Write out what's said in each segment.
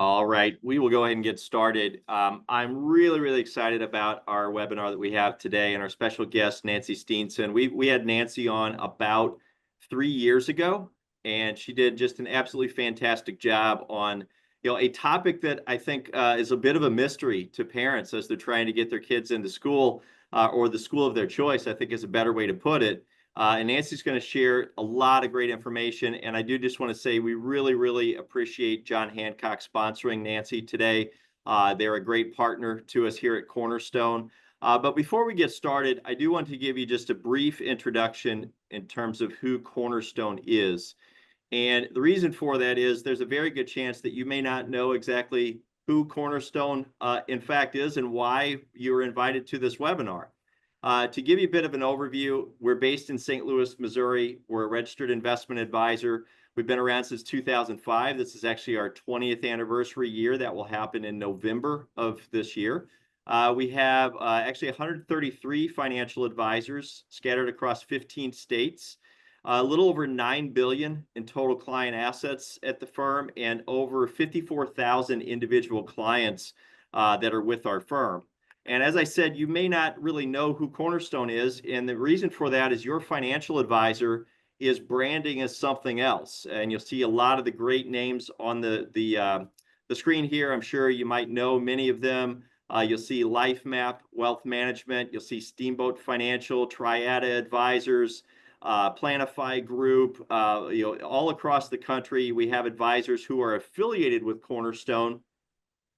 All right, we will go ahead and get started. I'm really excited about our webinar that we have today and our special guest, Nancy Steenson. We had Nancy on about 3 years ago, and she did just an absolutely fantastic job on a topic that I think is a bit of a mystery to parents as they're trying to get their kids into school or the school of their choice, I think is a better way to put it. And Nancy's going to share a lot of great information. And I do just want to say we really appreciate John Hancock sponsoring Nancy today. They're a great partner to us here at Cornerstone. But before we get started, I do want to give you just a brief introduction in terms of who Cornerstone is. And the reason for that is there's a very good chance that you may not know exactly who Cornerstone in fact is and why you were invited to this webinar. To give you a bit of an overview, we're based in St. Louis, Missouri. We're a registered investment advisor. We've been around since 2005. This is actually our 20th anniversary year. That will happen in November of this year. We have actually 133 financial advisors scattered across 15 states, a little over $9 billion in total client assets at the firm, and over 54,000 individual clients that are with our firm. And as I said, you may not really know who Cornerstone is, and the reason for that is your financial advisor is branding as something else. And you'll see a lot of the great names on the screen here. I'm sure you might know many of them. You'll see LifeMap Wealth Management. You'll see Steamboat Financial, Triada Advisors, Planify Group. All across the country, we have advisors who are affiliated with Cornerstone,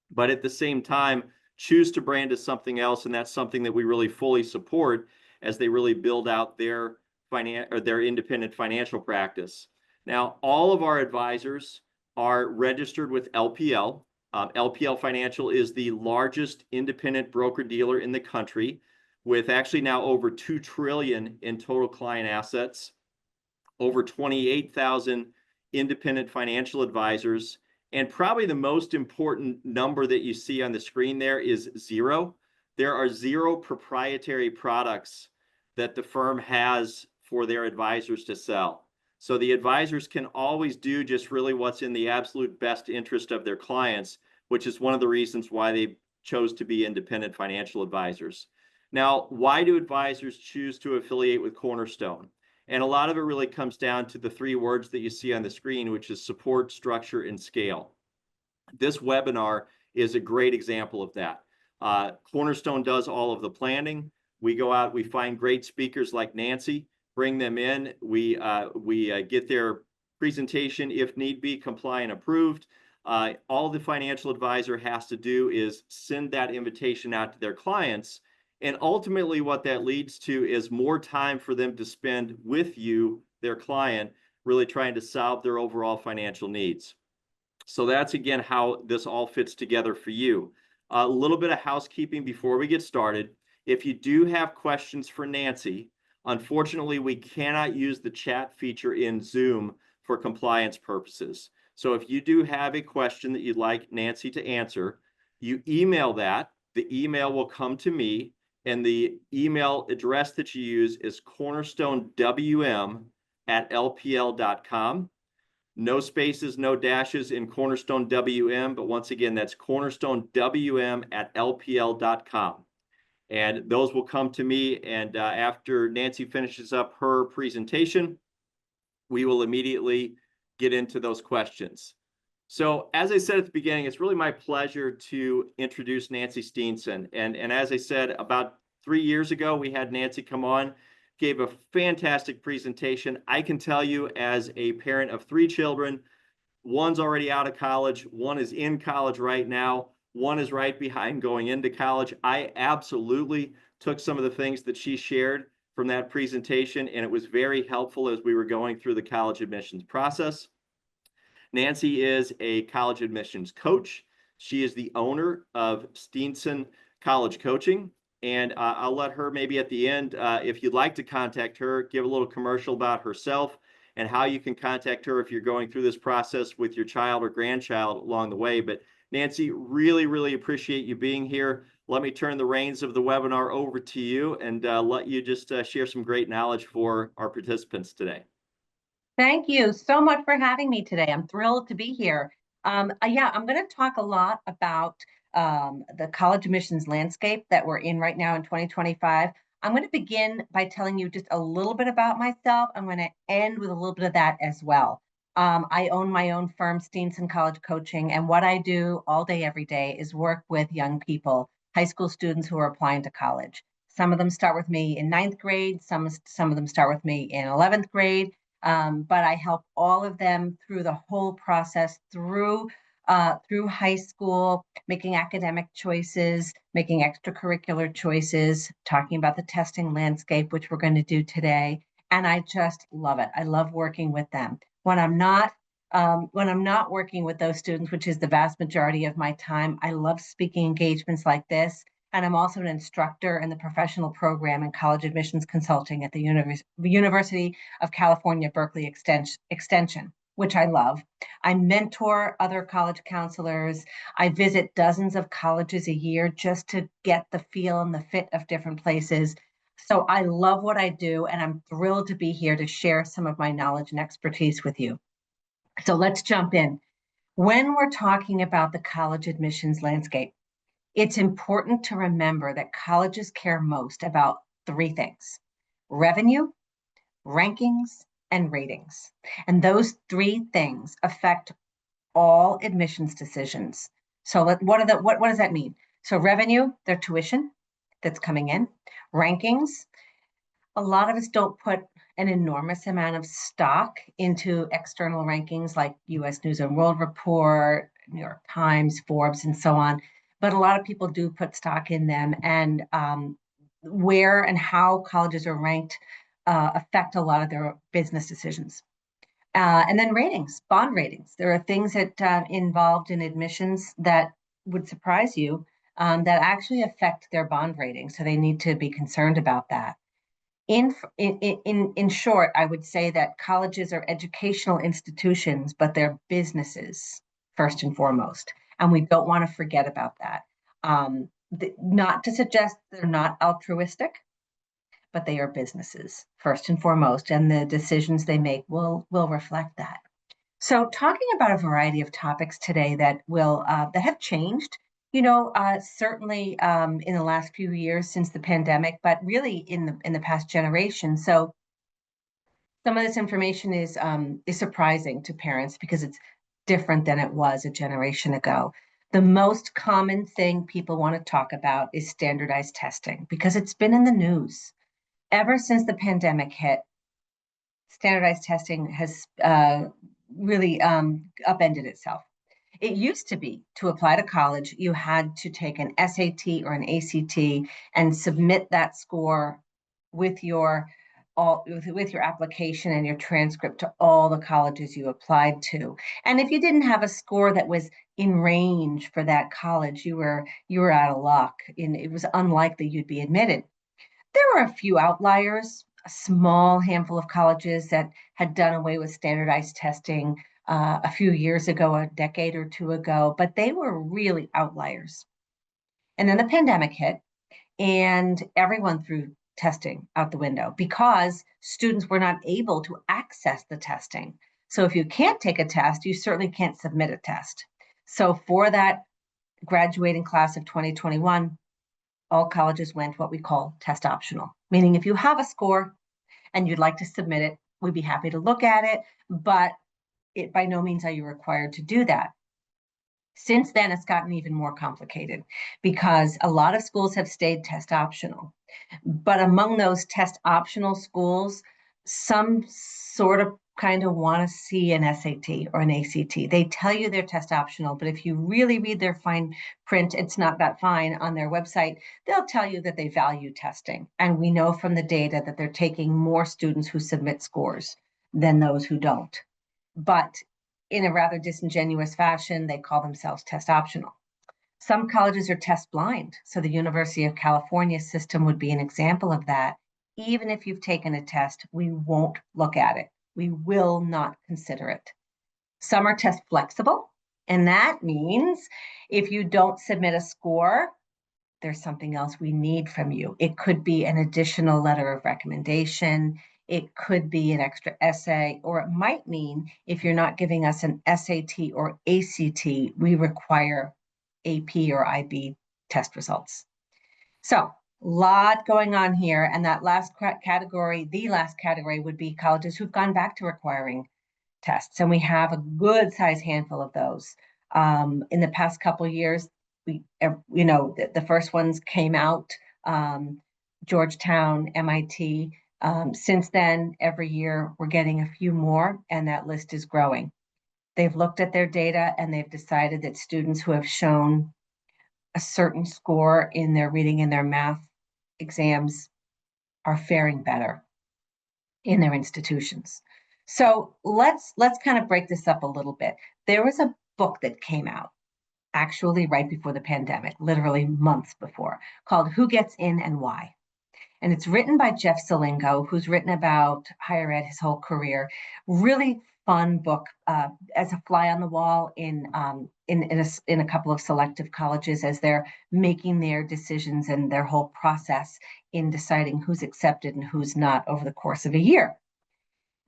but at the same time, choose to brand as something else, and that's something that we really fully support as they really build out their independent financial practice. Now, all of our advisors are registered with LPL. LPL Financial is the largest independent broker-dealer in the country, with actually now over $2 trillion in total client assets, over 28,000 independent financial advisors. And probably the most important number that you see on the screen there is zero. There are zero proprietary products that the firm has for their advisors to sell. So the advisors can always do just really what's in the absolute best interest of their clients, which is one of the reasons why they chose to be independent financial advisors. Now, why do advisors choose to affiliate with Cornerstone? And a lot of it really comes down to the three words that you see on the screen, which is support, structure, and scale. This webinar is a great example of that. Cornerstone does all of the planning. We go out, we find great speakers like Nancy, bring them in. We get their presentation, if need be, compliant approved. All the financial advisor has to do is send that invitation out to their clients. And ultimately what that leads to is more time for them to spend with you, their client, really trying to solve their overall financial needs. So that's, again, how this all fits together for you. A little bit of housekeeping before we get started. If you do have questions for Nancy, unfortunately, we cannot use the chat feature in Zoom for compliance purposes. So if you do have a question that you'd like Nancy to answer, you email that. The email will come to me. And the email address that you use is cornerstonewm@lpl.com. No spaces, no dashes in Cornerstone WM, but once again, that's cornerstonewm@lpl.com. And those will come to me, and after Nancy finishes up her presentation, we will immediately get into those questions. So as I said at the beginning, it's really my pleasure to introduce Nancy Steenson. And as I said, about 3 years ago, we had Nancy come on, gave a fantastic presentation. I can tell you, as a parent of 3 children, one's already out of college, one is in college right now, one is right behind going into college. I absolutely took some of the things that she shared from that presentation, and it was very helpful as we were going through the college admissions process. Nancy is a college admissions coach. She is the owner of Steenson College Coaching. And I'll let her maybe at the end, if you'd like to contact her, give a little commercial about herself and how you can contact her if you're going through this process with your child or grandchild along the way. But Nancy, really appreciate you being here. Let me turn the reins of the webinar over to you and let you just share some great knowledge for our participants today. Thank you so much for having me today. I'm thrilled to be here. Yeah, I'm going to talk a lot about the college admissions landscape that we're in right now in 2025. I'm going to begin by telling you just a little bit about myself. I'm going to end with a little bit of that as well. I own my own firm, Steenson College Coaching, and what I do all day, every day is work with young people, high school students who are applying to college. Some of them start with me in ninth grade, some of them start with me in 11th grade, but I help all of them through the whole process, through high school, making academic choices, making extracurricular choices, talking about the testing landscape, which we're going to do today. And I just love it. I love working with them. When I'm not working with those students, which is the vast majority of my time, I love speaking engagements like this. And I'm also an instructor in the professional program in college admissions consulting at the University of California, Berkeley Extension, which I love. I mentor other college counselors. I visit dozens of colleges a year just to get the feel and the fit of different places. So I love what I do, and I'm thrilled to be here to share some of my knowledge and expertise with you. So let's jump in. When we're talking about the college admissions landscape, it's important to remember that colleges care most about three things: revenue, rankings, and ratings. And those three things affect all admissions decisions. So what does that mean? So revenue, their tuition that's coming in. Rankings, a lot of us don't put an enormous amount of stock into external rankings like US News and World Report, New York Times, Forbes, and so on. But a lot of people do put stock in them, and where and how colleges are ranked affect a lot of their business decisions. And then ratings, bond ratings. There are things that involved in admissions that would surprise you, that actually affect their bond rating. So they need to be concerned about that. In short, I would say that colleges are educational institutions, but they're businesses first and foremost, and we don't want to forget about that. Not to suggest they're not altruistic, but they are businesses first and foremost, and the decisions they make will reflect that. So, talking about a variety of topics today that have changed, certainly in the last few years since the pandemic, but really in the past generation. So, some of this information is surprising to parents because it's different than it was a generation ago. The most common thing people want to talk about is standardized testing because it's been in the news ever since the pandemic hit. Standardized testing has really upended itself. It used to be to apply to college, you had to take an SAT or an ACT and submit that score with your with your application and your transcript to all the colleges you applied to. And if you didn't have a score that was in range for that college, you were out of luck. And it was unlikely you'd be admitted. There were a few outliers, a small handful of colleges that had done away with standardized testing a few years ago, a decade or two ago, but they were really outliers. And then the pandemic hit, and everyone threw testing out the window because students were not able to access the testing. So if you can't take a test, you certainly can't submit a test. So for that graduating class of 2021, all colleges went what we call test optional, meaning if you have a score and you'd like to submit it, we'd be happy to look at it, but by no means are you required to do that. Since then, it's gotten even more complicated because a lot of schools have stayed test optional. But among those test optional schools, some sort of kind of want to see an SAT or an ACT. They tell you they're test optional, but if you really read their fine print, it's not that fine on their website. They'll tell you that they value testing. And we know from the data that they're taking more students who submit scores than those who don't. But in a rather disingenuous fashion, they call themselves test optional. Some colleges are test blind. So the University of California system would be an example of that. Even if you've taken a test, we won't look at it. We will not consider it. Some are test flexible, and that means if you don't submit a score, there's something else we need from you. It could be an additional letter of recommendation. It could be an extra essay, or it might mean if you're not giving us an SAT or ACT, we require AP or IB test results. So, a lot going on here. And that last category, the last category would be colleges who've gone back to requiring tests. And we have a good size handful of those. In the past couple of years, the first ones came out, Georgetown, MIT. Since then, every year we're getting a few more, and that list is growing. They've looked at their data and they've decided that students who have shown a certain score in their reading and their math exams are faring better in their institutions. So let's kind of break this up a little bit. There was a book that came out actually right before the pandemic, literally months before, called Who Gets In and Why. And it's written by Jeff Selingo, who's written about higher ed his whole career. Really fun book, as a fly on the wall in a couple of selective colleges as they're making their decisions and their whole process in deciding who's accepted and who's not over the course of a year.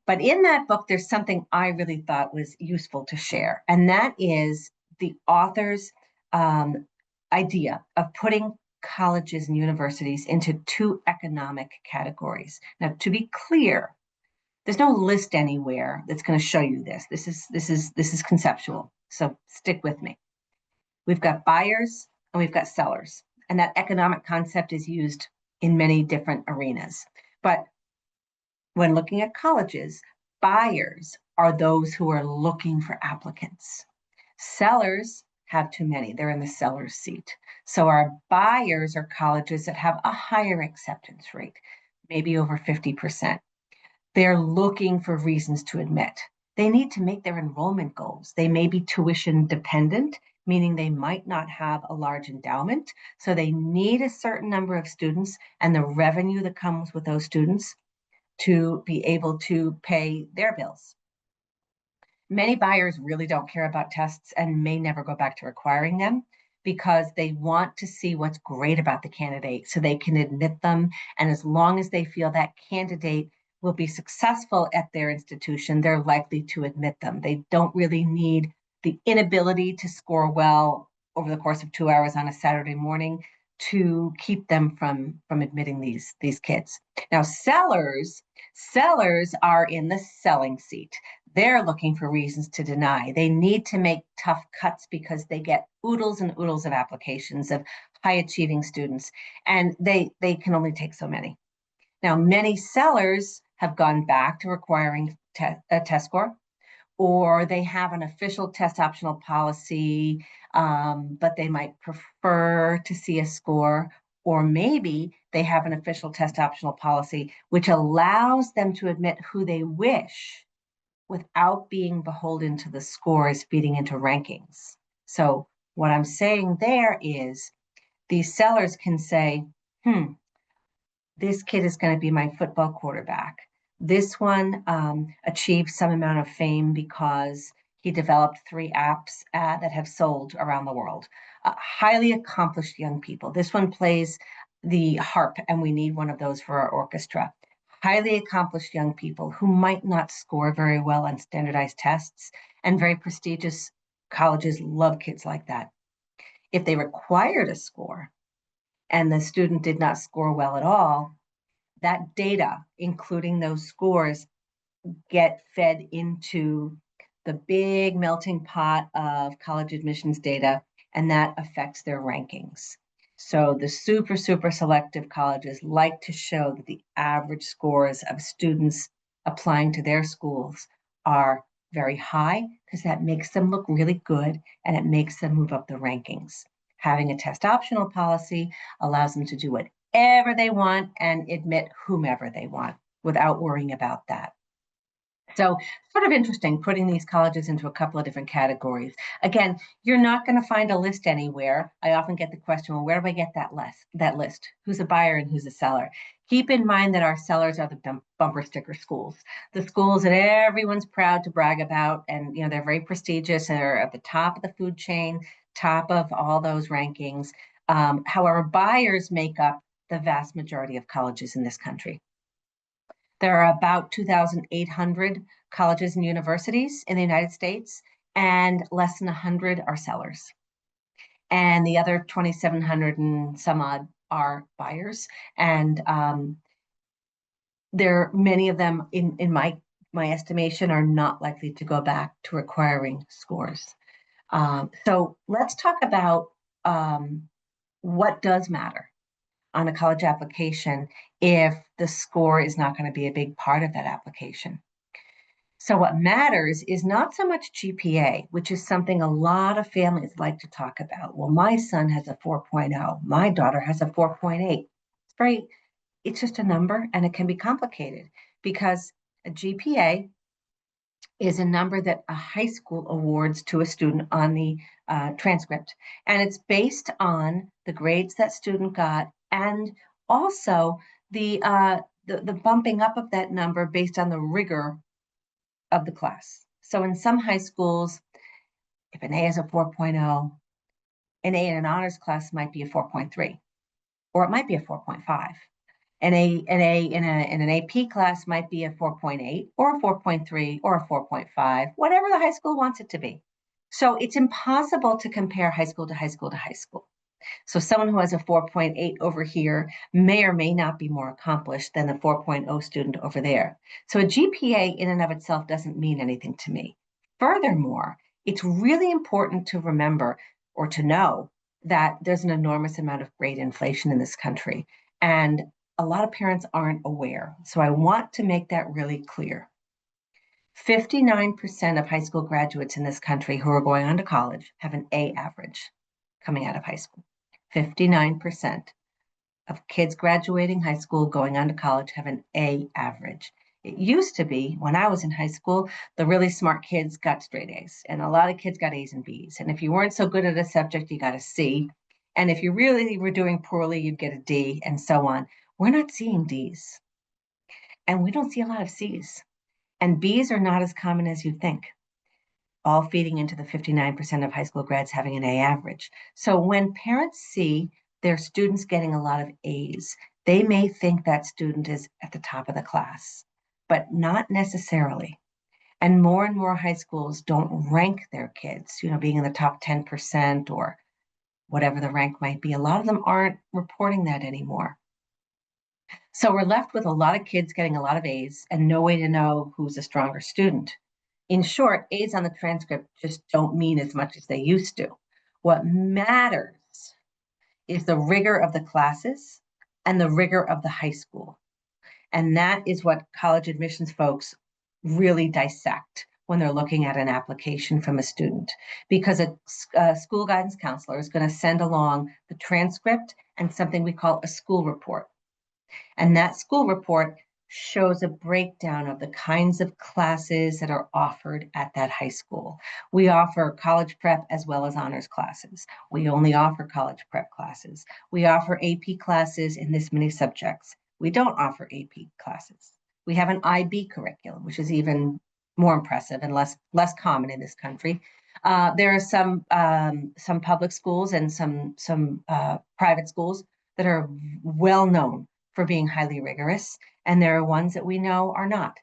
But in that book, there's something I really thought was useful to share, and that is the author's idea of putting colleges and universities into two economic categories. Now, to be clear, there's no list anywhere that's going to show you this. This is conceptual. So stick with me. We've got buyers and we've got sellers, and that economic concept is used in many different arenas. But when looking at colleges, buyers are those who are looking for applicants. Sellers have too many. They're in the seller's seat. So our buyers are colleges that have a higher acceptance rate, maybe over 50%. They're looking for reasons to admit. They need to make their enrollment goals. They may be tuition dependent, meaning they might not have a large endowment. So they need a certain number of students and the revenue that comes with those students to be able to pay their bills. Many buyers really don't care about tests and may never go back to requiring them because they want to see what's great about the candidate so they can admit them. And as long as they feel that candidate will be successful at their institution, they're likely to admit them. They don't really need the inability to score well over the course of 2 hours on a Saturday morning to keep them from admitting these kids. Now, sellers are in the selling seat. They're looking for reasons to deny. They need to make tough cuts because they get oodles and oodles of applications of high achieving students, and they can only take so many. Now, many sellers have gone back to requiring a test score, or they have an official test optional policy, but they might prefer to see a score, or maybe they have an official test optional policy which allows them to admit who they wish without being beholden to the scores feeding into rankings. So what I'm saying there is these sellers can say, this kid is going to be my football quarterback. This one achieved some amount of fame because he developed 3 apps that have sold around the world. Highly accomplished young people. This one plays the harp, and we need one of those for our orchestra. Highly accomplished young people who might not score very well on standardized tests, and very prestigious colleges love kids like that. If they required a score and the student did not score well at all, that data, including those scores, get fed into the big melting pot of college admissions data, and that affects their rankings. So the super selective colleges like to show that the average scores of students applying to their schools are very high because that makes them look really good and it makes them move up the rankings. Having a test optional policy allows them to do whatever they want and admit whomever they want without worrying about that. So sort of interesting putting these colleges into a couple of different categories. Again, you're not going to find a list anywhere. I often get the question, well, where do I get that list? Who's a buyer and who's a seller? Keep in mind that our sellers are the bumper sticker schools, the schools that everyone's proud to brag about. And, they're very prestigious and are at the top of the food chain, top of all those rankings. However, buyers make up the vast majority of colleges in this country. There are about 2,800 colleges and universities in the United States, and less than 100 are sellers. And the other 2,700 and some odd are buyers. And there, many of them, in my estimation, are not likely to go back to requiring scores. So let's talk about what does matter on a college application if the score is not going to be a big part of that application. So what matters is not so much GPA, which is something a lot of families like to talk about. Well, my son has a 4.0, my daughter has a 4.8. It's just a number, and it can be complicated because a GPA is a number that a high school awards to a student on the transcript. And it's based on the grades that student got, and also the bumping up of that number based on the rigor of the class. So in some high schools, if an A is a 4.0, an A in an honors class might be a 4.3, or it might be a 4.5. An A in an AP class might be a 4.8 or a 4.3 or a 4.5, whatever the high school wants it to be. So it's impossible to compare high school to high school to high school. So someone who has a 4.8 over here may or may not be more accomplished than the 4.0 student over there. So a GPA in and of itself doesn't mean anything to me. Furthermore, it's really important to remember or to know that there's an enormous amount of grade inflation in this country. And a lot of parents aren't aware. So I want to make that really clear. 59% of high school graduates in this country who are going on to college have an A average coming out of high school. 59% of kids graduating high school going on to college have an A average. It used to be when I was in high school, the really smart kids got straight A's, and a lot of kids got A's and B's. And if you weren't so good at a subject, you got a C. And if you really were doing poorly, you'd get a D, and so on. We're not seeing D's, and we don't see a lot of C's. And B's are not as common as you think, all feeding into the 59% of high school grads having an A average. So when parents see their students getting a lot of A's, they may think that student is at the top of the class, but not necessarily. And more high schools don't rank their kids, being in the top 10% or whatever the rank might be. A lot of them aren't reporting that anymore. So we're left with a lot of kids getting a lot of A's and no way to know who's a stronger student. In short, A's on the transcript just don't mean as much as they used to. What matters is the rigor of the classes and the rigor of the high school. And that is what college admissions folks really dissect when they're looking at an application from a student, because a school guidance counselor is going to send along the transcript and something we call a school report. And that school report shows a breakdown of the kinds of classes that are offered at that high school. We offer college prep as well as honors classes. We only offer college prep classes. We offer AP classes in this many subjects. We don't offer AP classes. We have an IB curriculum, which is even more impressive and less common in this country. There are some public schools and some private schools that are well known for being highly rigorous, and there are ones that we know are not.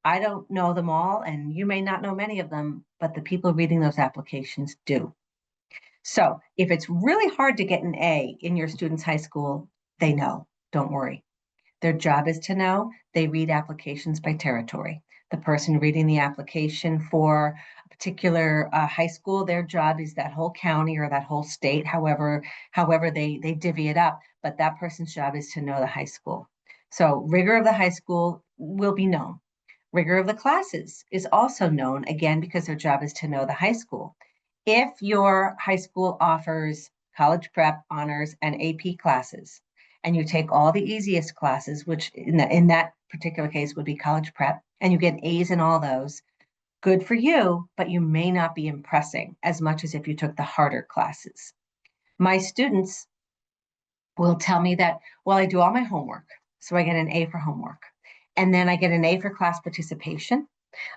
I don't know them all, and you may not know many of them, but the people reading those applications do. So if it's really hard to get an A in your student's high school, they know. Don't worry. Their job is to know. They read applications by territory. The person reading the application for a particular high school, their job is that whole county or that whole state, however they divvy it up. But that person's job is to know the high school. So rigor of the high school will be known. Rigor of the classes is also known, again, because their job is to know the high school. If your high school offers college prep, honors, and AP classes, and you take all the easiest classes, which in that particular case would be college prep, and you get A's in all those, good for you, but you may not be impressing as much as if you took the harder classes. My students will tell me that, well, I do all my homework, so I get an A for homework. And then I get an A for class participation.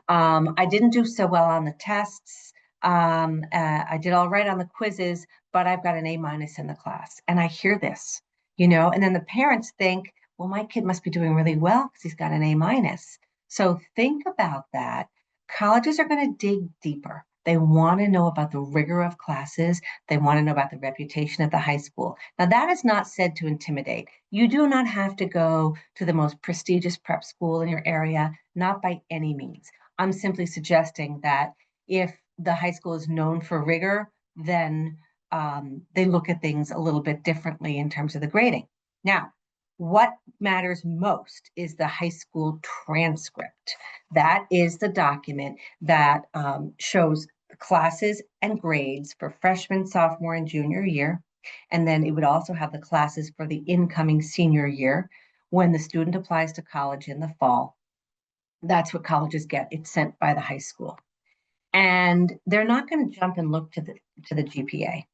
I didn't do so well on the tests. I did all right on the quizzes, but I've got an A minus in the class. And I hear this, and then the parents think, well, my kid must be doing really well because he's got an A minus. So think about that. Colleges are going to dig deeper. They want to know about the rigor of classes. They want to know about the reputation of the high school. Now, that is not said to intimidate. You do not have to go to the most prestigious prep school in your area, not by any means. I'm simply suggesting that if the high school is known for rigor, then they look at things a little bit differently in terms of the grading. Now, what matters most is the high school transcript. That is the document that shows the classes and grades for freshman, sophomore, and junior year. And then it would also have the classes for the incoming senior year when the student applies to college in the fall. That's what colleges get. It's sent by the high school. And they're not going to jump and look to the GPA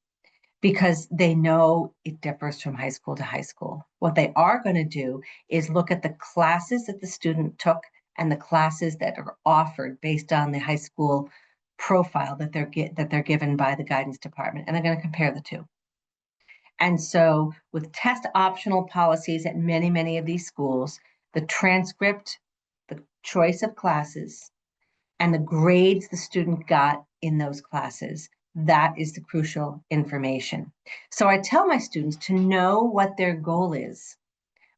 because they know it differs from high school to high school. What they are going to do is look at the classes that the student took and the classes that are offered based on the high school profile that they're given by the guidance department, and they're going to compare the two. And so with test optional policies at many of these schools, the transcript, the choice of classes, and the grades the student got in those classes, that is the crucial information. So I tell my students to know what their goal is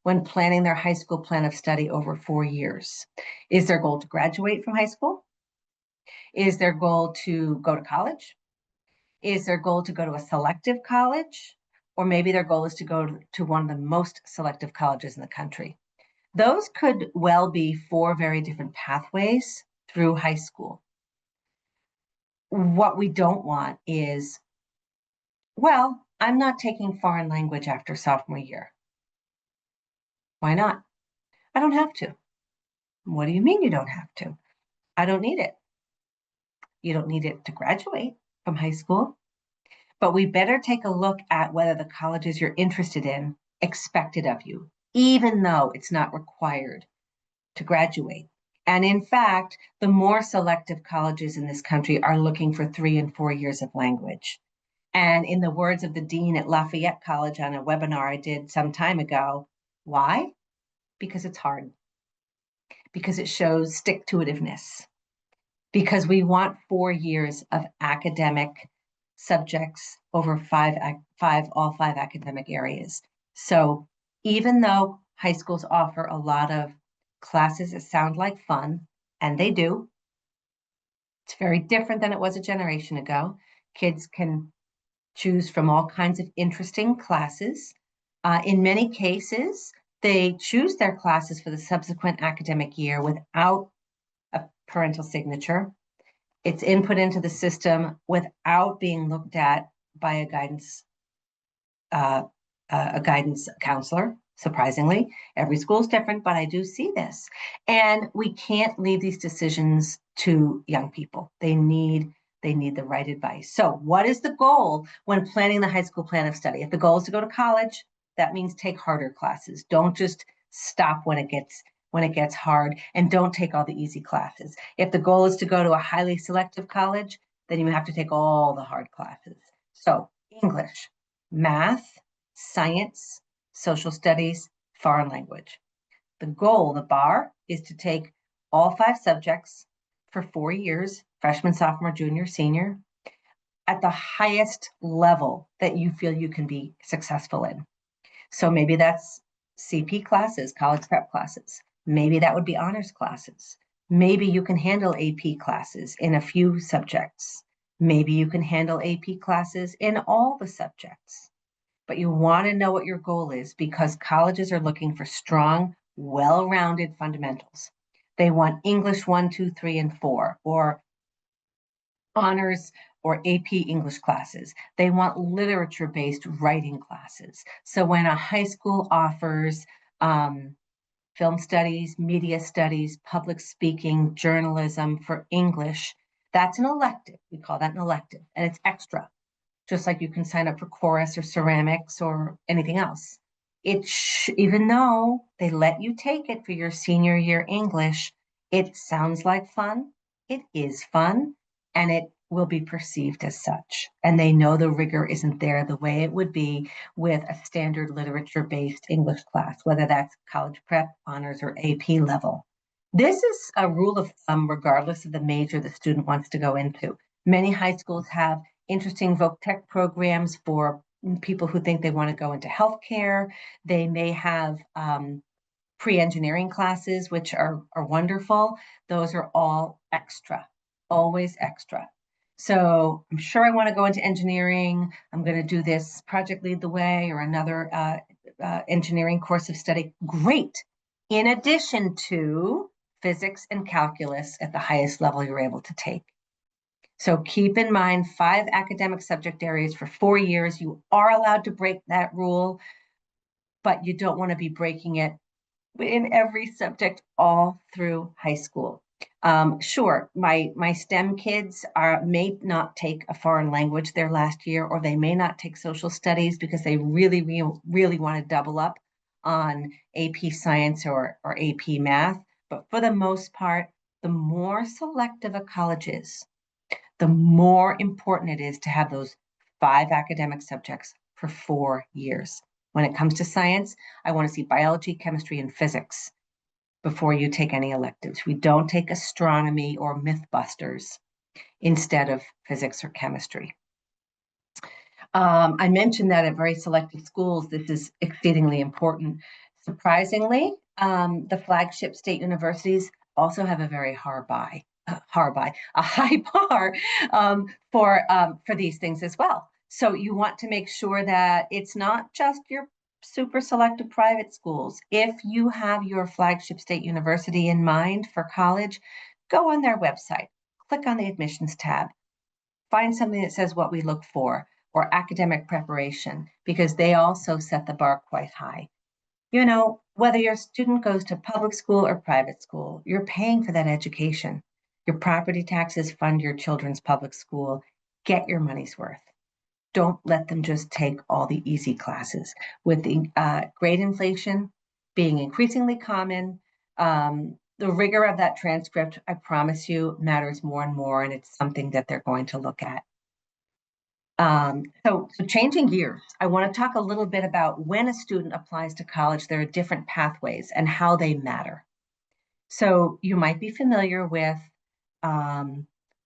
when planning their high school plan of study over 4 years. Is their goal to graduate from high school? Is their goal to go to college? Is their goal to go to a selective college? Or maybe their goal is to go to one of the most selective colleges in the country. Those could well be 4 very different pathways through high school. What we don't want is, well, I'm not taking foreign language after sophomore year. Why not? I don't have to. What do you mean you don't have to? I don't need it. You don't need it to graduate from high school. But we better take a look at whether the colleges you're interested in expect it of you, even though it's not required to graduate. And in fact, the more selective colleges in this country are looking for 3 and 4 years of language. And in the words of the dean at Lafayette College on a webinar I did some time ago, why? Because it's hard. Because it shows stick-to-itiveness. Because we want 4 years of academic subjects over all five academic areas. So even though high schools offer a lot of classes that sound like fun, and they do, it's very different than it was a generation ago. Kids can choose from all kinds of interesting classes. In many cases, they choose their classes for the subsequent academic year without a parental signature. It's input into the system without being looked at by uh, a guidance counselor. Surprisingly, every school is different, but I do see this. And we can't leave these decisions to young people. They need the right advice. So what is the goal when planning the high school plan of study? If the goal is to go to college, that means take harder classes. Don't just stop when it gets hard, and don't take all the easy classes. If the goal is to go to a highly selective college, then you have to take all the hard classes. So English, math, science, social studies, foreign language. The goal, the bar, is to take all 5 subjects for 4 years, freshman, sophomore, junior, senior, at the highest level that you feel you can be successful in. So maybe that's CP classes, college prep classes. Maybe that would be honors classes. Maybe you can handle AP classes in a few subjects. Maybe you can handle AP classes in all the subjects. But you want to know what your goal is because colleges are looking for strong, well-rounded fundamentals. They want English 1, 2, 3, and 4, or honors or AP English classes. They want literature-based writing classes. So when a high school offers film studies, media studies, public speaking, journalism for English, that's an elective. We call that an elective, and it's extra, just like you can sign up for chorus or ceramics or anything else. Even though they let you take it for your senior year English, it sounds like fun. It is fun, and it will be perceived as such. And they know the rigor isn't there the way it would be with a standard literature-based English class, whether that's college prep, honors, or AP level. This is a rule of thumb regardless of the major the student wants to go into. Many high schools have interesting voc tech programs for people who think they want to go into healthcare. They may have pre-engineering classes, which are wonderful. Those are all extra, always extra. So I'm sure I want to go into engineering. I'm going to do this project lead the way or another engineering course of study. Great. In addition to physics and calculus at the highest level you're able to take. So keep in mind 5 academic subject areas for 4 years. You are allowed to break that rule, but you don't want to be breaking it in every subject all through high school. Sure, my STEM kids may not take a foreign language their last year, or they may not take social studies because they really want to double up on AP Science or AP Math. But for the most part, the more selective a college is, the more important it is to have those 5 academic subjects for 4 years. When it comes to science, I want to see biology, chemistry, and physics before you take any electives. We don't take astronomy or mythbusters instead of physics or chemistry. I mentioned that at very selected schools, this is exceedingly important. Surprisingly, the flagship state universities also have a very a high bar for these things as well. So you want to make sure that it's not just your super selective private schools. If you have your flagship state university in mind for college, go on their website, click on the admissions tab, find something that says what we look for or academic preparation, because they also set the bar quite high. You know, whether your student goes to public school or private school, you're paying for that education. Your property taxes fund your children's public school. Get your money's worth. Don't let them just take all the easy classes. With the grade inflation being increasingly common, the rigor of that transcript, I promise you, matters more and more, and it's something that they're going to look at. So changing gears, I want to talk a little bit about when a student applies to college, there are different pathways and how they matter. So you might be familiar with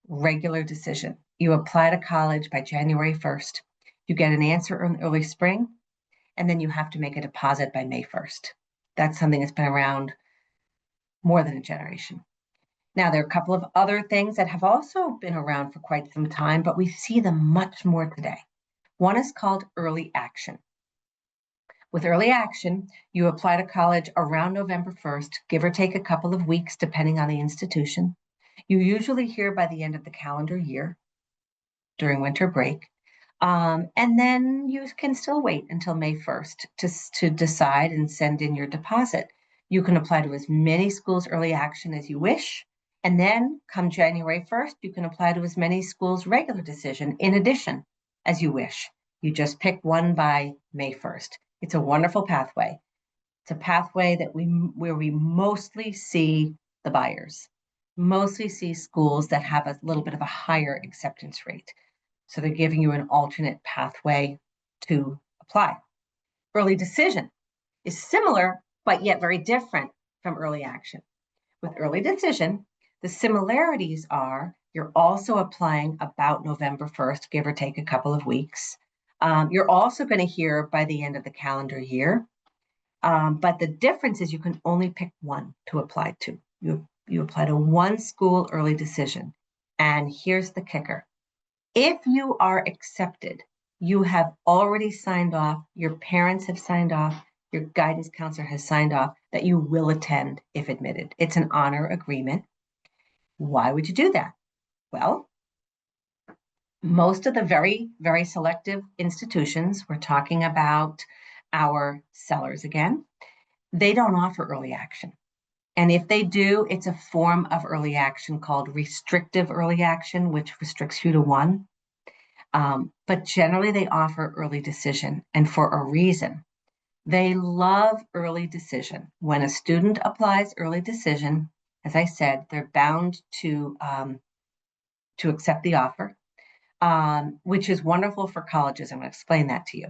regular decision. You apply to college by January 1st. You get an answer in early spring, and then you have to make a deposit by May 1st. That's something that's been around more than a generation. Now, there are a couple of other things that have also been around for quite some time, but we see them much more today. One is called early action. With early action, you apply to college around November 1st, give or take a couple of weeks, depending on the institution. You usually hear by the end of the calendar year during winter break. And then you can still wait until May 1st to decide and send in your deposit. You can apply to as many schools early action as you wish. And then come January 1st, you can apply to as many schools regular decision in addition as you wish. You just pick one by May 1st. It's a wonderful pathway. It's a pathway where we mostly see the buyers, mostly see schools that have a little bit of a higher acceptance rate. So they're giving you an alternate pathway to apply. Early decision is similar, but yet very different from early action. With early decision, the similarities are you're also applying about November 1st, give or take a couple of weeks. You're also going to hear by the end of the calendar year. But the difference is you can only pick one to apply to. You apply to one school early decision. And here's the kicker. If you are accepted, you have already signed off, your parents have signed off, your guidance counselor has signed off that you will attend if admitted. It's an honor agreement. Why would you do that? Well, most of the very, very selective institutions, we're talking about our sellers again, they don't offer early action. And if they do, it's a form of early action called restrictive early action, which restricts you to one. But generally, they offer early decision, and for a reason. They love early decision. When a student applies early decision, as I said, they're bound to to accept the offer, which is wonderful for colleges. I'm going to explain that to you.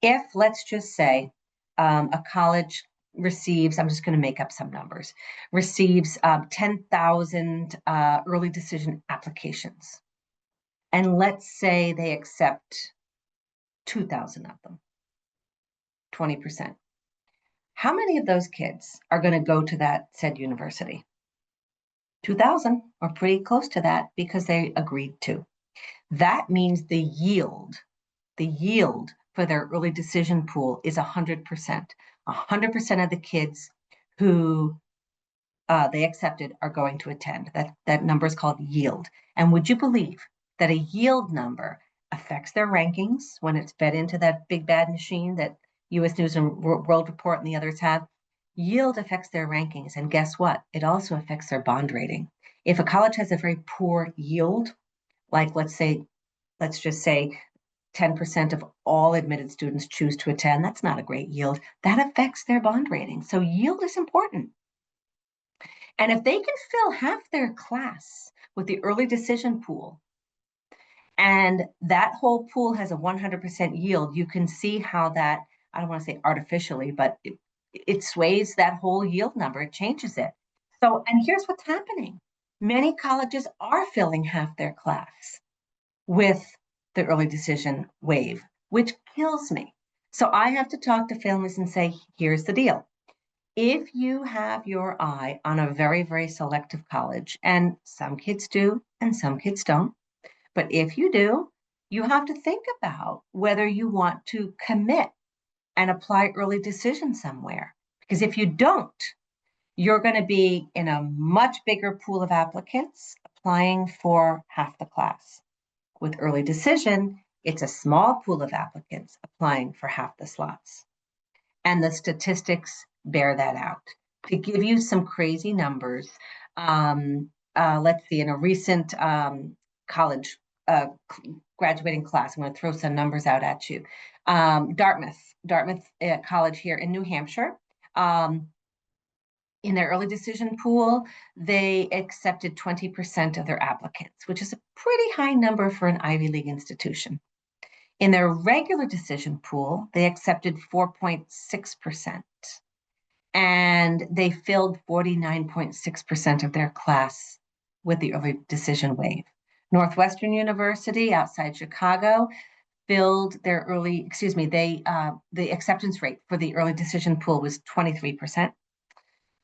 If, let's just say, a college receives, I'm just going to make up some numbers, receives 10,000 early decision applications. And let's say they accept 2,000 of them, 20%. How many of those kids are going to go to that said university? 2,000, or pretty close to that, because they agreed to. That means the yield for their early decision pool is 100%. 100% of the kids who they accepted are going to attend. That number is called yield. And would you believe that a yield number affects their rankings when it's fed into that big bad machine that US News and World Report and the others have? Yield affects their rankings. And guess what? It also affects their bond rating. If a college has a very poor yield, like let's just say 10% of all admitted students choose to attend, that's not a great yield. That affects their bond rating. So yield is important. And if they can fill half their class with the early decision pool, and that whole pool has a 100% yield, you can see how that, I don't want to say artificially, but it sways that whole yield number, it changes it. So, and here's what's happening. Many colleges are filling half their class with the early decision wave, which kills me. So I have to talk to families and say, here's the deal. If you have your eye on a very, very selective college, and some kids do and some kids don't, but if you do, you have to think about whether you want to commit and apply early decision somewhere. Because if you don't, you're going to be in a much bigger pool of applicants applying for half the class. With early decision, it's a small pool of applicants applying for half the slots. And the statistics bear that out. To give you some crazy numbers, let's see, in a recent college graduating class, I'm going to throw some numbers out at you. Dartmouth College here in New Hampshire, in their early decision pool, they accepted 20% of their applicants, which is a pretty high number for an Ivy League institution. In their regular decision pool, they accepted 4.6%, and they filled 49.6% of their class with the early decision wave. Northwestern University outside Chicago filled their the acceptance rate for the early decision pool was 23%.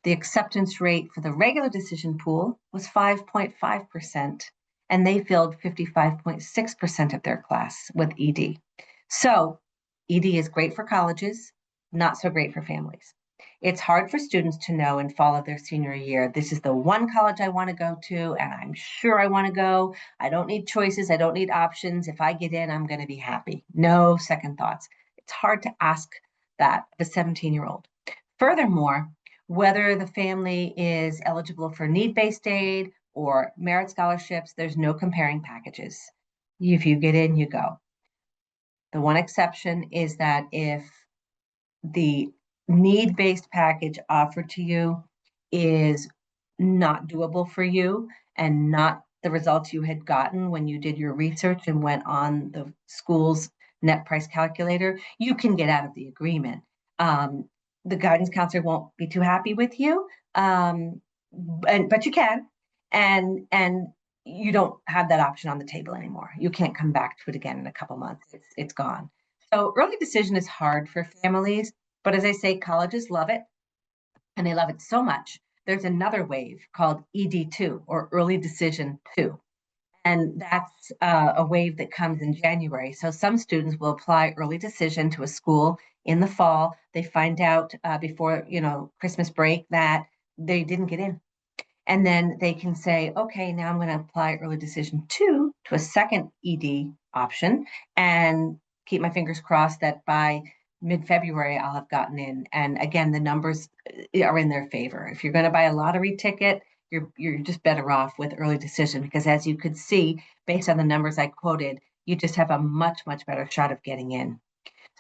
The acceptance rate for the regular decision pool was 5.5%, and they filled 55.6% of their class with ED. So ED is great for colleges, not so great for families. It's hard for students to know and follow their senior year. This is the one college I want to go to, and I'm sure I want to go. I don't need choices. I don't need options. If I get in, I'm going to be happy. No second thoughts. It's hard to ask that of a 17-year-old. Furthermore, whether the family is eligible for need-based aid or merit scholarships, there's no comparing packages. If you get in, you go. The one exception is that if the need-based package offered to you is not doable for you and not the results you had gotten when you did your research and went on the school's net price calculator, you can get out of the agreement. The guidance counselor won't be too happy with you, but you can, and you don't have that option on the table anymore. You can't come back to it again in a couple months. It's gone. So early decision is hard for families, but as I say, colleges love it, and they love it so much. There's another wave called ED2, or early decision 2. And that's a wave that comes in January. So some students will apply early decision to a school in the fall. They find out before Christmas break that they didn't get in. And then they can say, okay, now I'm going to apply early decision 2 to a second ED option and keep my fingers crossed that by mid-February I'll have gotten in. And again, the numbers are in their favor. If you're going to buy a lottery ticket, you're just better off with early decision, because as you could see, based on the numbers I quoted, you just have a much, much better shot of getting in.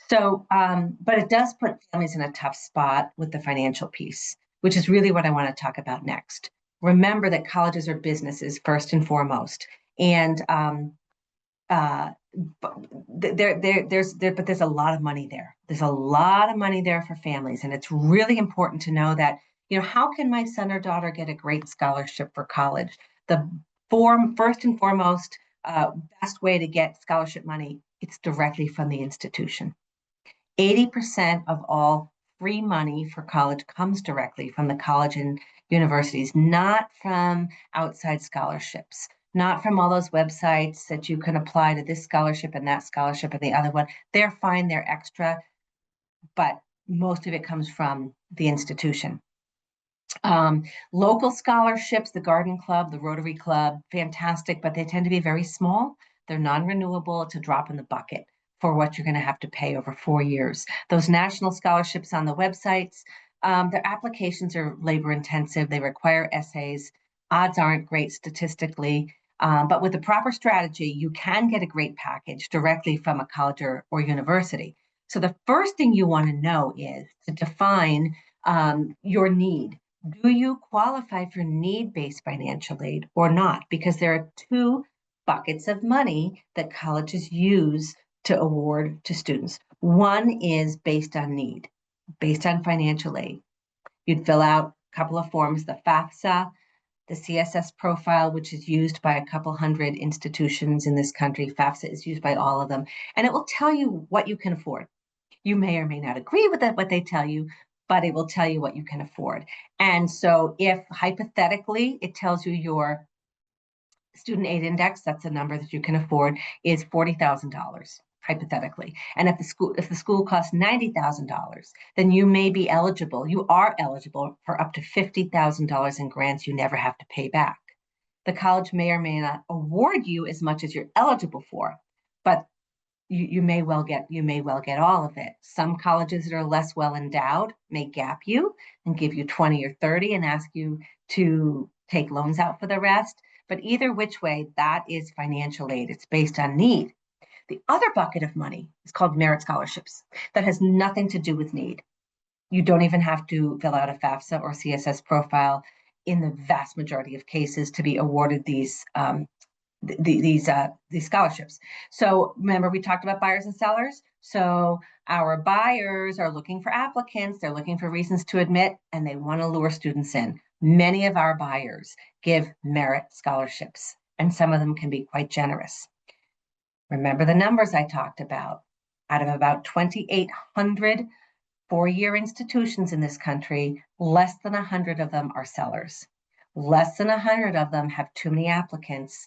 So, but it does put families in a tough spot with the financial piece, which is really what I want to talk about next. Remember that colleges are businesses first and foremost. And but there's a lot of money there. There's a lot of money there for families, and it's really important to know that, how can my son or daughter get a great scholarship for college? The first and foremost, best way to get scholarship money, it's directly from the institution. 80% of all free money for college comes directly from the college and universities, not from outside scholarships, not from all those websites that you can apply to this scholarship and that scholarship and the other one. They're fine, they're extra, but most of it comes from the institution. Local scholarships, the Garden Club, the Rotary Club, fantastic, but they tend to be very small. They're non-renewable. It's a drop in the bucket for what you're going to have to pay over 4 years. Those national scholarships on the websites, their applications are labor intensive. They require essays. Odds aren't great statistically, but with the proper strategy, you can get a great package directly from a college or university. So the first thing you want to know is to define your need. Do you qualify for need-based financial aid or not? Because there are two buckets of money that colleges use to award to students. One is based on need, based on financial aid. You'd fill out a couple of forms, the FAFSA, the CSS profile, which is used by a couple hundred institutions in this country. FAFSA is used by all of them, and it will tell you what you can afford. You may or may not agree with what they tell you, but it will tell you what you can afford. And so if hypothetically it tells you your student aid index, that's a number that you can afford, is $40,000 hypothetically. And if the school costs $90,000, then you are eligible for up to $50,000 in grants you never have to pay back. The college may or may not award you as much as you're eligible for, but you may well get all of it. Some colleges that are less well endowed may gap you and give you 20 or 30 and ask you to take loans out for the rest. But either which way, that is financial aid. It's based on need. The other bucket of money is called merit scholarships. That has nothing to do with need. You don't even have to fill out a FAFSA or CSS profile in the vast majority of cases to be awarded these scholarships. So remember, we talked about buyers and sellers. So our buyers are looking for applicants, they're looking for reasons to admit, and they want to lure students in. Many of our buyers give merit scholarships, and some of them can be quite generous. Remember the numbers I talked about. Out of about 2,800 four-year institutions in this country, less than 100 of them are sellers. Less than 100 of them have too many applicants,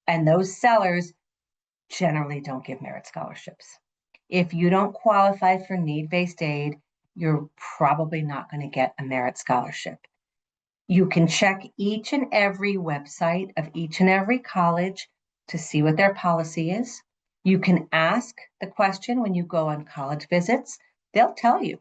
and those sellers generally don't give merit scholarships. If you don't qualify for need-based aid, you're probably not going to get a merit scholarship. You can check each and every website of each and every college to see what their policy is. You can ask the question when you go on college visits. They'll tell you.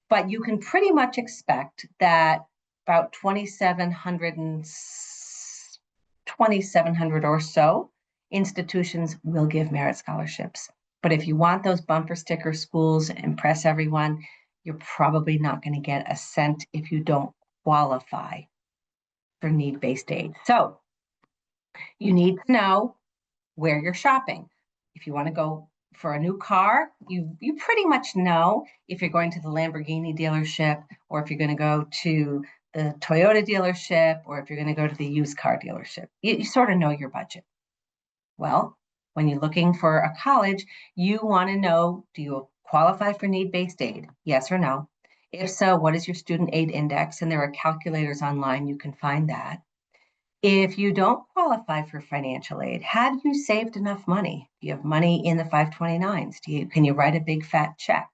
But you can pretty much expect that about 2,700 or so institutions will give merit scholarships. But if you want those bumper sticker schools, impress everyone, you're probably not going to get a cent if you don't qualify for need-based aid. So you need to know where you're shopping. If you want to go for a new car, you pretty much know if you're going to the Lamborghini dealership, or if you're going to go to the Toyota dealership, or if you're going to go to the used car dealership. You sort of know your budget. Well, when you're looking for a college, you want to know, do you qualify for need-based aid? Yes or no? If so, what is your student aid index? And there are calculators online, you can find that. If you don't qualify for financial aid, have you saved enough money? Do you have money in the 529s? Can you write a big fat check?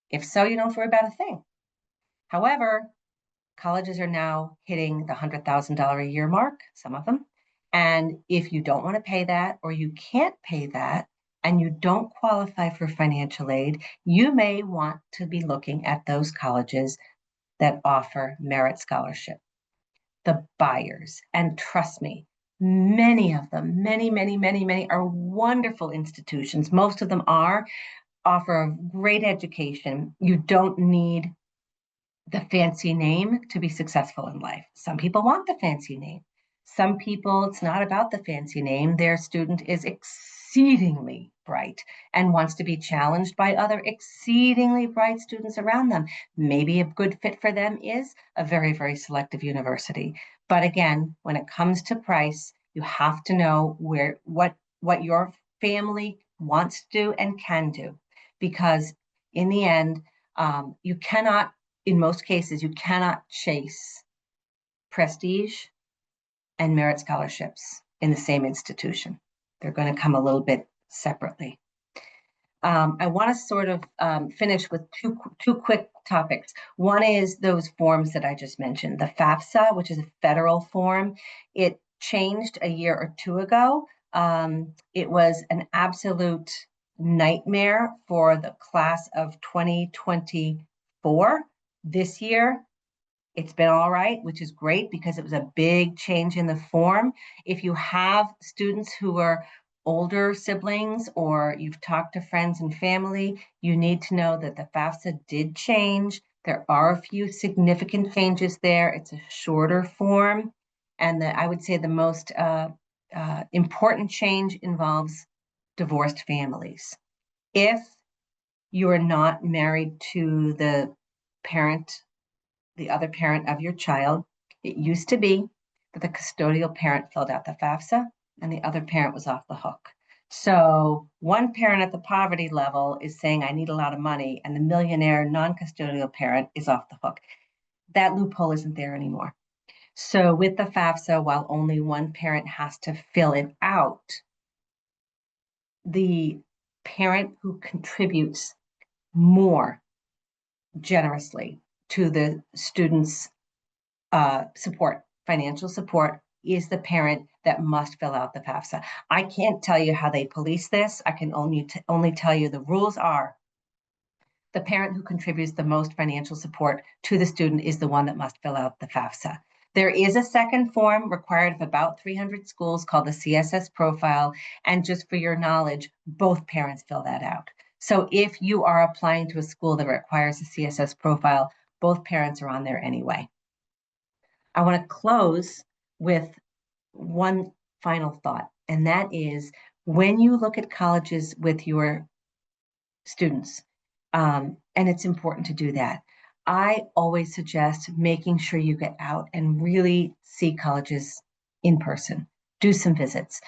If so, you don't have to worry about a thing. However, colleges are now hitting the $100,000 a year mark, some of them. And if you don't want to pay that, or you can't pay that, and you don't qualify for financial aid, you may want to be looking at those colleges that offer merit scholarship. The buyers, and trust me, many of them, many are wonderful institutions. Most of them offer a great education. You don't need the fancy name to be successful in life. Some people want the fancy name. Some people, it's not about the fancy name. Their student is exceedingly bright and wants to be challenged by other exceedingly bright students around them. Maybe a good fit for them is a very, very selective university. But again, when it comes to price, you have to know what your family wants to do and can do. Because in the end, you cannot, in most cases, you cannot chase prestige and merit scholarships in the same institution. They're going to come a little bit separately. I want to sort of finish with two quick topics. One is those forms that I just mentioned, the FAFSA, which is a federal form. It changed a year or two ago. It was an absolute nightmare for the class of 2024. This year, it's been all right, which is great because it was a big change in the form. If you have students who are older siblings or you've talked to friends and family, you need to know that the FAFSA did change. There are a few significant changes there. It's a shorter form. And I would say the most important change involves divorced families. If you're not married to the other parent of your child. It used to be that the custodial parent filled out the FAFSA and the other parent was off the hook. So one parent at the poverty level is saying, I need a lot of money, and the millionaire non-custodial parent is off the hook. That loophole isn't there anymore. So with the FAFSA, while only one parent has to fill it out, the parent who contributes more generously to the student's support, financial support, is the parent that must fill out the FAFSA. I can't tell you how they police this. I can only tell you the rules are the parent who contributes the most financial support to the student is the one that must fill out the FAFSA. There is a second form required of about 300 schools called the CSS profile. And just for your knowledge, both parents fill that out. So if you are applying to a school that requires a CSS profile, both parents are on there anyway. I want to close with one final thought, and that is when you look at colleges with your students, and it's important to do that, I always suggest making sure you get out and really see colleges in person, do some visits.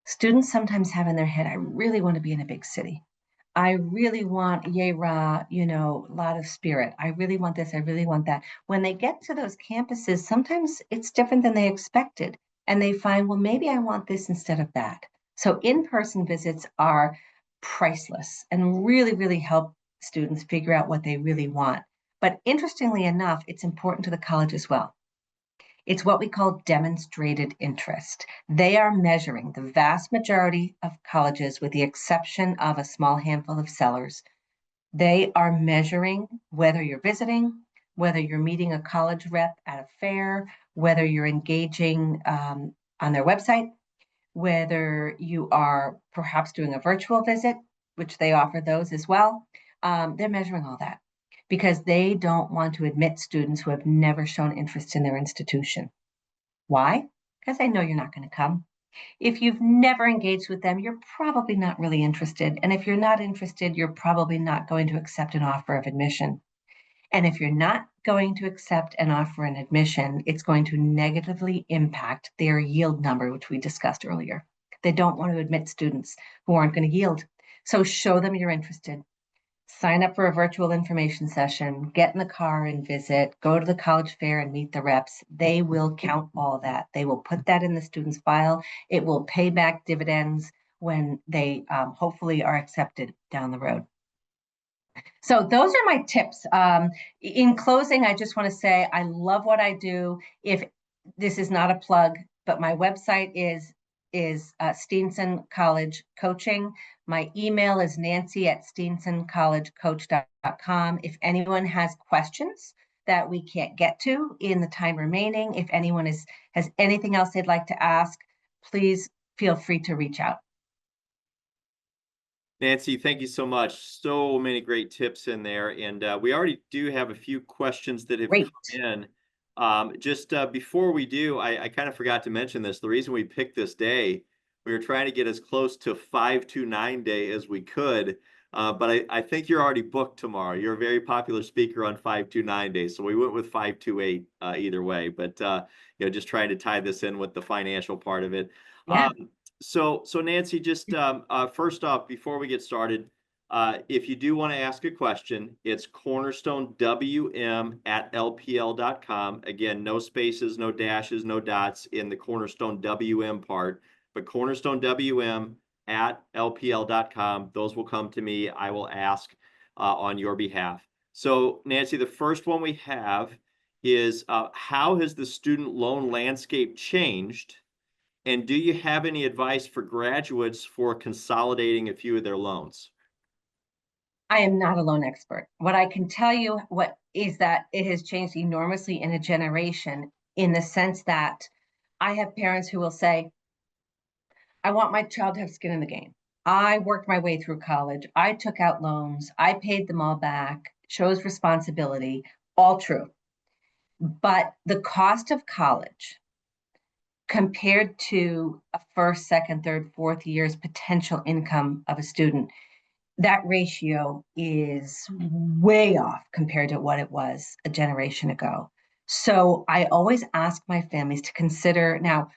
Students sometimes have in their head, I really want to be in a big city. I really want yay rah, a lot of spirit. I really want this. I really want that. When they get to those campuses, sometimes it's different than they expected. And they find, well, maybe I want this instead of that. So in-person visits are priceless and really, really help students figure out what they really want. But interestingly enough, it's important to the college as well. It's what we call demonstrated interest. They are measuring the vast majority of colleges, with the exception of a small handful of sellers. They are measuring whether you're visiting, whether you're meeting a college rep at a fair, whether you're engaging on their website, whether you are perhaps doing a virtual visit, which they offer those as well. They're measuring all that because they don't want to admit students who have never shown interest in their institution. Why? Because they know you're not going to come. If you've never engaged with them, you're probably not really interested. And if you're not interested, you're probably not going to accept an offer of admission. And if you're not going to accept an offer an admission, it's going to negatively impact their yield number, which we discussed earlier. They don't want to admit students who aren't going to yield. So show them you're interested. Sign up for a virtual information session, get in the car and visit, go to the college fair and meet the reps. They will count all that. They will put that in the student's file. It will pay back dividends when they hopefully are accepted down the road. So those are my tips. In closing, I just want to say I love what I do. If this is not a plug, but my website is Steenson College Coaching. My email is nancy@steensoncollegecoach.com. If anyone has questions that we can't get to in the time remaining, if anyone has anything else they'd like to ask, please feel free to reach out. Nancy, thank you so much. So many great tips in there. And we already do have a few questions that have Great. come in. Just before we do, I kind of forgot to mention this. The reason we picked this day, we were trying to get as close to 529 day as we could. But I think you're already booked tomorrow. You're a very popular speaker on 529 day. So we went with 528 either way. But just trying to tie this in with the financial part of it. Yeah. So Nancy, just first off, before we get started, if you do want to ask a question, it's cornerstonewm@lpl.com. Again, no spaces, no dashes, no dots in the Cornerstone WM part, but cornerstonewm@lpl.com. Those will come to me. I will ask on your behalf. So, Nancy, the first one we have is how has the student loan landscape changed? And do you have any advice for graduates for consolidating a few of their loans? I am not a loan expert. What I can tell you what is that it has changed enormously in a generation in the sense that I have parents who will say, I want my child to have skin in the game. I worked my way through college. I took out loans. I paid them all back, chose responsibility, all true. But the cost of college compared to a first, second, third, fourth year's potential income of a student, that ratio is way off compared to what it was a generation ago. So I always ask my families to consider now.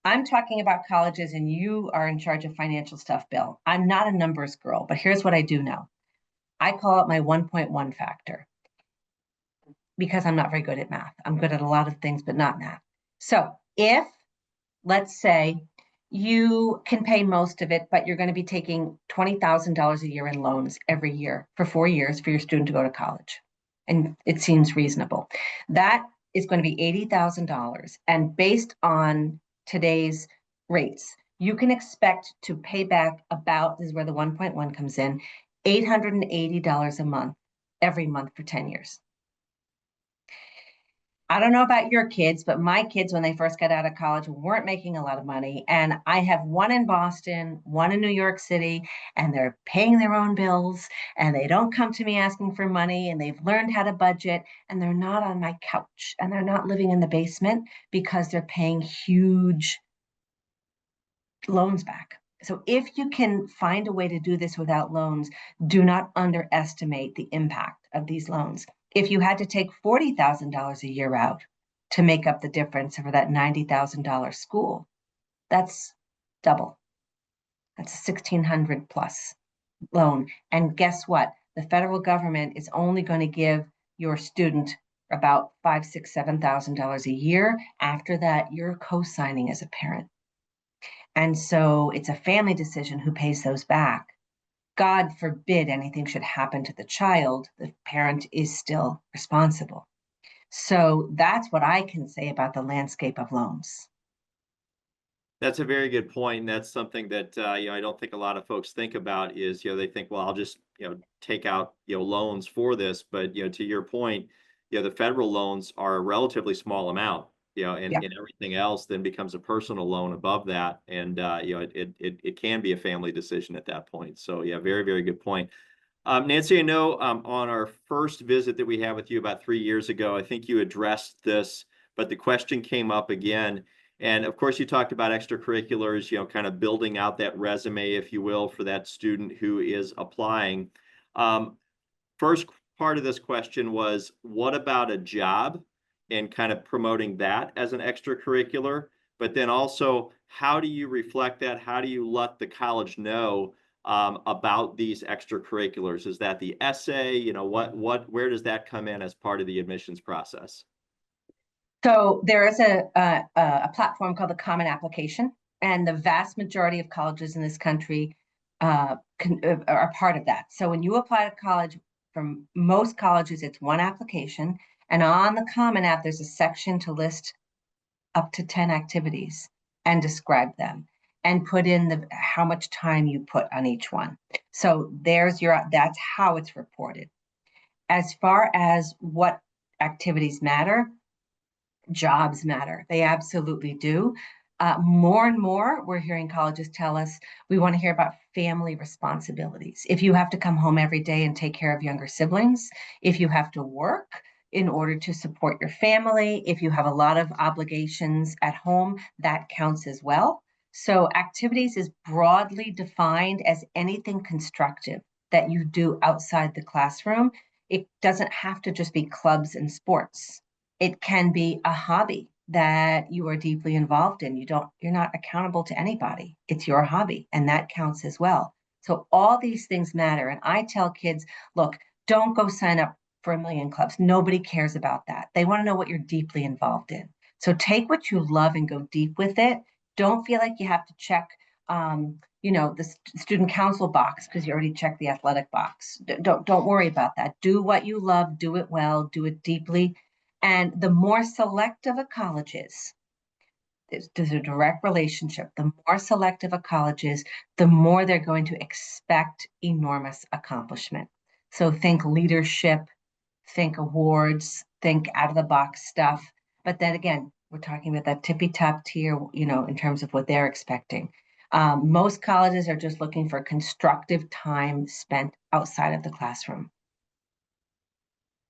I'm talking about colleges and you are in charge of financial stuff, Bill. I'm not a numbers girl, but here's what I do know. I call it my 1.1 factor because I'm not very good at math. I'm good at a lot of things, but not math. So if, let's say, you can pay most of it, but you're going to be taking $20,000 a year in loans every year for 4 years for your student to go to college. And it seems reasonable. That is going to be $80,000. And based on today's rates, you can expect to pay back about, this is where the 1.1 comes in, $880 a month, every month for 10 years. I don't know about your kids, but my kids, when they first got out of college, weren't making a lot of money. And I have one in Boston, one in New York City, and they're paying their own bills and they don't come to me asking for money and they've learned how to budget and they're not on my couch and they're not living in the basement because they're paying huge loans back. So if you can find a way to do this without loans, do not underestimate the impact of these loans. If you had to take $40,000 a year out to make up the difference for that $90,000 school, that's double. That's a 1,600 plus loan. And guess what? The federal government is only going to give your student about $5, $6, $7,000 a year. After that, you're co-signing as a parent. And so it's a family decision who pays those back. God forbid anything should happen to the child, the parent is still responsible. So that's what I can say about the landscape of loans. That's a very good point. And that's something that I don't think a lot of folks think about is, they think, well, I'll just, take out, loans for this. But, to your point, the federal loans are a relatively small amount, Yeah. and everything else then becomes a personal loan above that. And, it can be a family decision at that point. So, yeah, very, very good point. Nancy, I know on our first visit that we had with you about 3 years ago, I think you addressed this, but the question came up again. And of course, you talked about extracurriculars, kind of building out that resume, if you will, for that student who is applying. Um, First part of this question was, what about a job and kind of promoting that as an extracurricular? But then also, how do you reflect that? How do you let the college know about these extracurriculars? Is that the essay? Where does that come in as part of the admissions process? So there is a platform called the Common Application, and the vast majority of colleges in this country are part of that. So when you apply to college, from most colleges, it's one application, and on the Common App, there's a section to list up to 10 activities and describe them and put in the how much time you put on each one. So that's how it's reported. As far as what activities matter, jobs matter. They absolutely do. More and more, we're hearing colleges tell us we want to hear about family responsibilities. If you have to come home every day and take care of younger siblings, if you have to work, in order to support your family. If you have a lot of obligations at home, that counts as well. So activities is broadly defined as anything constructive that you do outside the classroom. It doesn't have to just be clubs and sports. It can be a hobby that you are deeply involved in. You're not accountable to anybody. It's your hobby, and that counts as well. So all these things matter. And I tell kids, look, don't go sign up for a million clubs. Nobody cares about that. They want to know what you're deeply involved in. So take what you love and go deep with it. Don't feel like you have to check the student council box because you already checked the athletic box. Don't worry about that. Do what you love, do it well, do it deeply. And the more selective a college is, there's a direct relationship. The more selective a college is, the more they're going to expect enormous accomplishment. So think leadership, think awards, think out of the box stuff. But then again, we're talking about that tippy top tier, in terms of what they're expecting. Most colleges are just looking for constructive time spent outside of the classroom.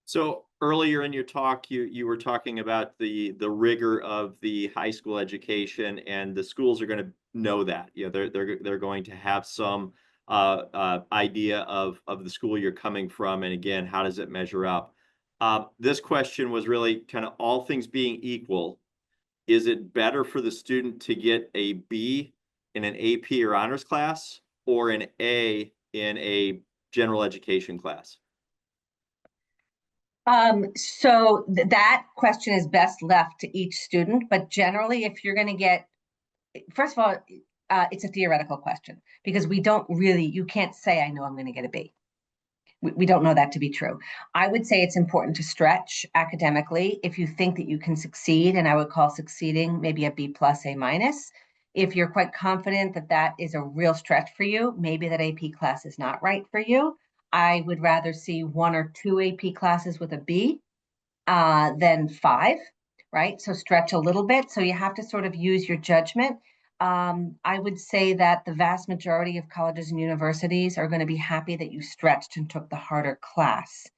So earlier in your talk, you were talking about the rigor of the high school education, and the schools are going to know that. They're going to have some idea of the school you're coming from, and again, how does it measure up? This question was really kind of all things being equal. Is it better for the student to get a B in an AP or honors class, or an A in a general education class? That question is best left to each student, but generally, if you're going to get, first of all, it's a theoretical question because you can't say, I know I'm going to get a B. We don't know that to be true. I would say it's important to stretch academically if you think that you can succeed, and I would call succeeding maybe a B plus, A minus. If you're quite confident that that is a real stretch for you, maybe that AP class is not right for you. I would rather see one or two AP classes with a B than five, right? So stretch a little bit. So you have to sort of use your judgment. I would say that the vast majority of colleges and universities are going to be happy that you stretched and took the harder class.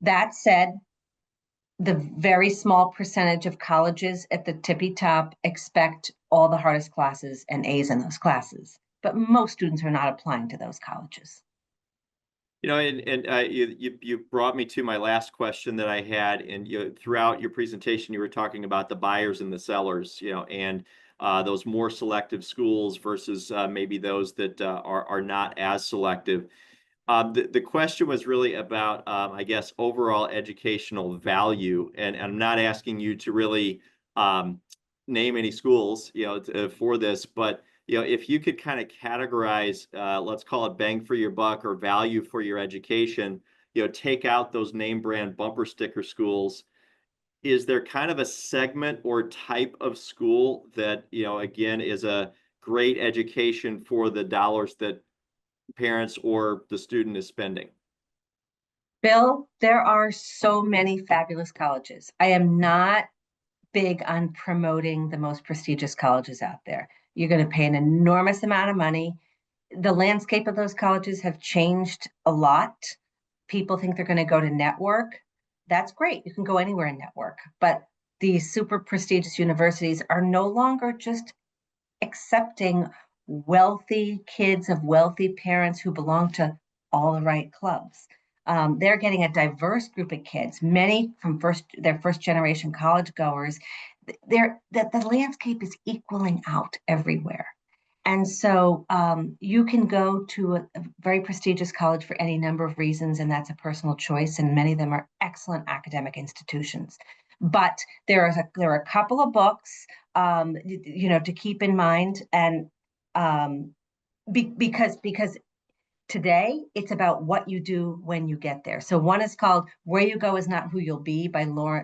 That said, the very small percentage of colleges at the tippy top expect all the hardest classes and A's in those classes, but most students are not applying to those colleges. You brought me to my last question that I had, and throughout your presentation, you were talking about the buyers and the sellers, and those more selective schools versus maybe those that are not as selective. The question was really about, I guess, overall educational value, and I'm not asking you to really name any schools, for this, but if you could kind of categorize, let's call it bang for your buck or value for your education, take out those name brand bumper sticker schools. Is there kind of a segment or type of school that, again, is a great education for the dollars that parents or the student is spending? Bill, there are so many fabulous colleges. I am not big on promoting the most prestigious colleges out there. You're going to pay an enormous amount of money. The landscape of those colleges have changed a lot. People think they're going to go to network. That's great. You can go anywhere in network, but these super prestigious universities are no longer just accepting wealthy kids of wealthy parents who belong to all the right clubs. They're getting a diverse group of kids, many from their first generation college goers. The landscape is equaling out everywhere. And so you can go to a very prestigious college for any number of reasons, and that's a personal choice. And many of them are excellent academic institutions. But there are a couple of books, to keep in mind, and because today it's about what you do when you get there. So one is called "Where You Go Is Not Who You'll Be" by Laura.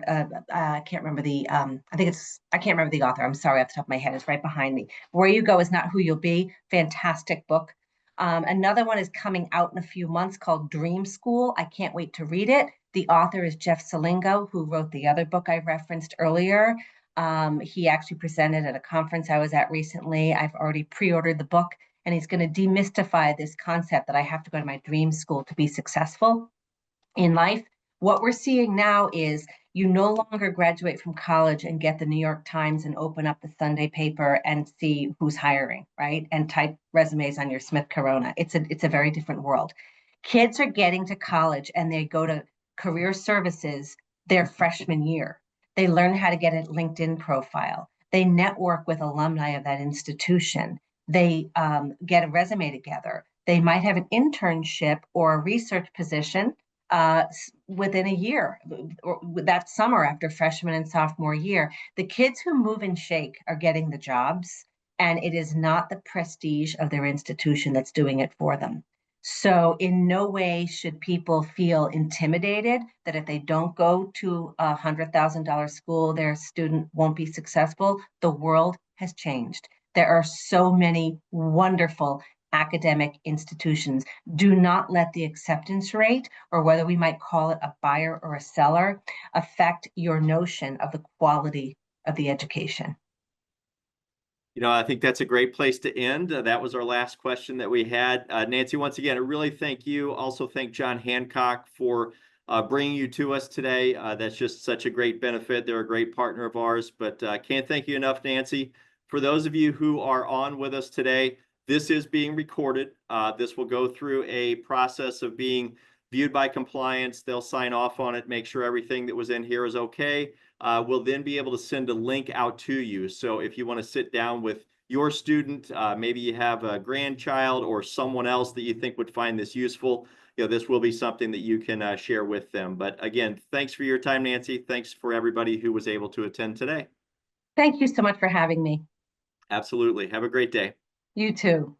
I can't remember the. I can't remember the author. I'm sorry, off the top of my head. It's right behind me. "Where You Go Is Not Who You'll Be." Fantastic book. Another one is coming out in a few months called Dream School. I can't wait to read it. The author is Jeff Salingo, who wrote the other book I referenced earlier. He actually presented at a conference I was at recently. I've already pre-ordered the book, and he's going to demystify this concept that I have to go to my dream school to be successful in life. What we're seeing now is you no longer graduate from college and get the New York Times and open up the Sunday paper and see who's hiring, right? And type resumes on your Smith Corona. It's a very different world. Kids are getting to college and they go to career services their freshman year. They learn how to get a LinkedIn profile. They network with alumni of that institution. They get a resume together. They might have an internship or a research position within a year, or that summer after freshman and sophomore year. The kids who move and shake are getting the jobs, and it is not the prestige of their institution that's doing it for them. So, in no way should people feel intimidated that if they don't go to $100,000 school, their student won't be successful. The world has changed. There are so many wonderful academic institutions. Do not let the acceptance rate, or whether we might call it a buyer or a seller, affect your notion of the quality of the education. I think that's a great place to end. That was our last question that we had. Nancy, once again, I really thank you. Also thank John Hancock for bringing you to us today. That's just such a great benefit. They're a great partner of ours, but can't thank you enough, Nancy. For those of you who are on with us today, this is being recorded. This will go through a process of being viewed by compliance. They'll sign off on it, make sure everything that was in here is okay. We'll then be able to send a link out to you. So if you want to sit down with your student, maybe you have a grandchild or someone else that you think would find this useful, this will be something that you can share with them. But again, thanks for your time, Nancy. Thanks for everybody who was able to attend today. Thank you so much for having me. Absolutely. Have a great day. You too.